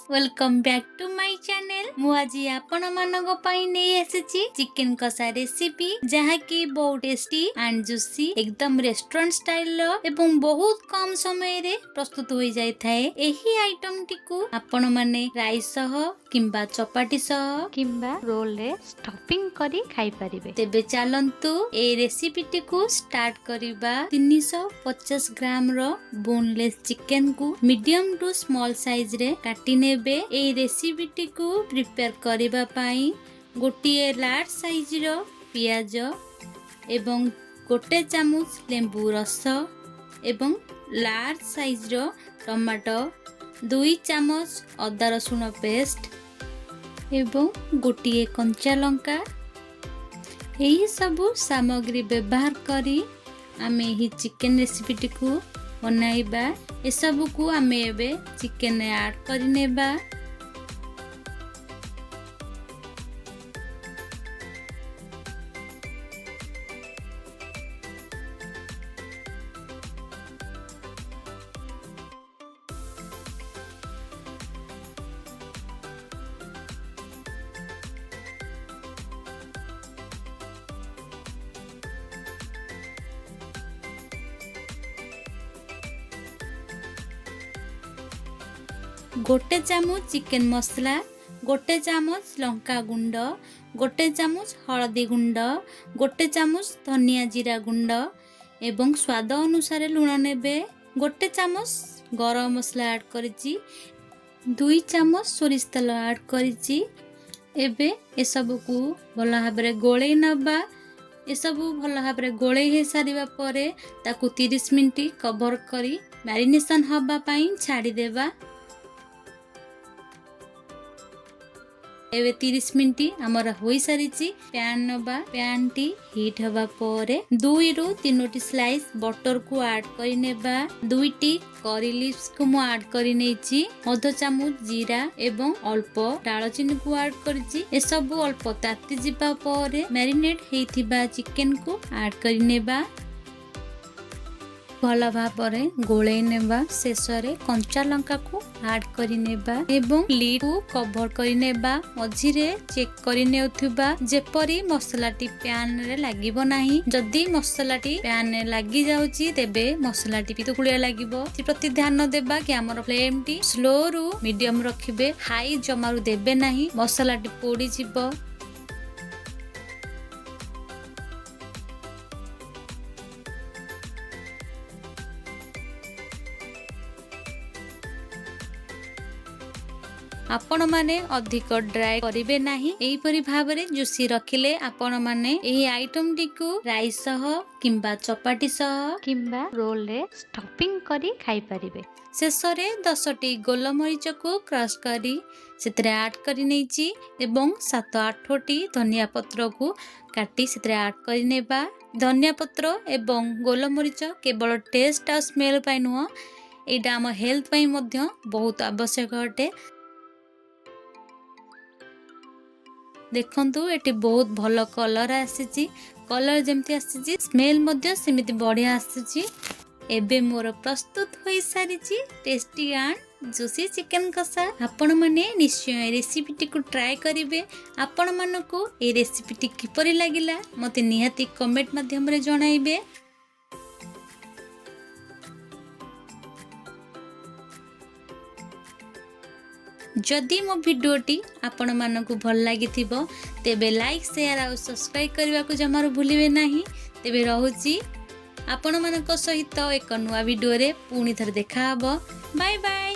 Welcome back to my channel. मु आज आपण मानक पई नै आसीची चिकन कसा रेसिपी जहा की बहुत टेस्टी एंड जूसी एकदम रेस्टोरेंट स्टाइल रो एवं बहुत कम समय रे प्रस्तुत होई जाय थाए। एही आइटम टिकु आपण माने राइस सह किंबा चपाटी सह किंबा रोल रे स्टफिंग करी खाई परिबे। तेबे चलंतु ए रेसिपी टिकु स्टार्ट करिबा। 350 ग्राम रो बोनलेस चिकन को मीडियम टू स्मॉल साइज रे काटी नेबे। ए रेसिपी टिकु प्रिपेयर करिबा पई गोटिए लार्ज साइज रो पियाज एवं गोटे चामच लेंबू रस एवं लार्ज साइज रो टमाटो 2 चामच अदा रसुण पेस्ट एवं गोटिए कंचा लंका यही सबु सामग्री व्यवहार करी आमे ही चिकन रेसिपी टिकु बनाइबा। ए सबु को आमे एबे चिकन ऐड करि नेबा। गोटे चामच चिकन मसला, गोटे चामच लंका गुंड, गोटे चामच हळदी गुंड, गोटे चामच धनिया जीरा गुंड एवं स्वाद अनुसार लूण नेबे। गोटे चामच गरम मसला ऐड करिछि, 2 चामच सोरिष तेल ऐड करिछि। एबे ए सब को भला भाबरे गोळै नबा। ए सब भला भाबरे गोळै हे सारिबा परे ताकू 30 मिनिट कवर करी मैरिनेशन हबा पई छाडी देबा। एबे 30 मिनिट हमर होई सारिछि। पैन नबा, पैन टी हीट हबा परे 2 रु 3 स्लाइस बटर को ऐड करि नेबा। 2 करी लीव्स को मु ऐड करि नेछि। आधा चामच जीरा एवं अल्प दालचीनी को ऐड करिछि। ए सब अल्प ताती जिबा परे मैरिनेट हेथिबा चिकन को ऐड करि नेबा। भला भाबरे गोळै नेबा। शेषरे कंचा लंका को ऐड करि नेबा एवं लीड को कवर करि नेबा। मझिरे चेक करि नेउथुबा जेपरि मसलाटी पैन रे लागिबो नाही। जदी मसलाटी पैन रे लागि जाउची तेबे मसलाटी पितुकुलिया लागिबो। ति प्रति ध्यान देबा कि हमर फ्लेम टी स्लो रु मीडियम रखिबे, हाई जमारु देबे नाही, मसलाटी पोडी जिवो। आपण माने अधिक ड्राई करिवे नाही। एही परि भाबरे जुसी रखिले आपण माने एही आइटम टिकु राइस सह किंबा चपाटी सह किंबा रोल रे स्टफिंग करी खाई परिबे। शेषरे 10टी गोलमरीच को क्रश करी सेतरे ऐड करि नेछि एवं 7-8टी धनिया पत्र को काटी सेतरे ऐड करि नेबा। धनिया पत्र एवं गोलमरीच केवल टेस्ट आ स्मेल पई नुह, एटा हम हेल्थ पई मध्य बहुत आवश्यक अटे। देखंतु एटी बहुत भलो कलर आसीची। कलर जेमती आसीची स्मेल मध्य सेमिति बढ़िया आसीची। एबे मोर प्रस्तुत होई सारीची टेस्टी एंड जूसी चिकन कसा। आपण माने निश्चय रेसिपी टिकु ट्राई करिवे। आपण मानको ए रेसिपी टी किपरि लागिला मते निहाती कमेंट माध्यम रे जणाइबे। जदि मो भिडियोटी आपण मानकु भल लागि थिबो तेबे लाइक शेयर आ सब्सक्राइब करबा को जमारो भूलिबे नाही। तेबे रहूची आपण मानक सहित एक नुवा वीडियो रे पुणी थर देखा हबो। Bye bye.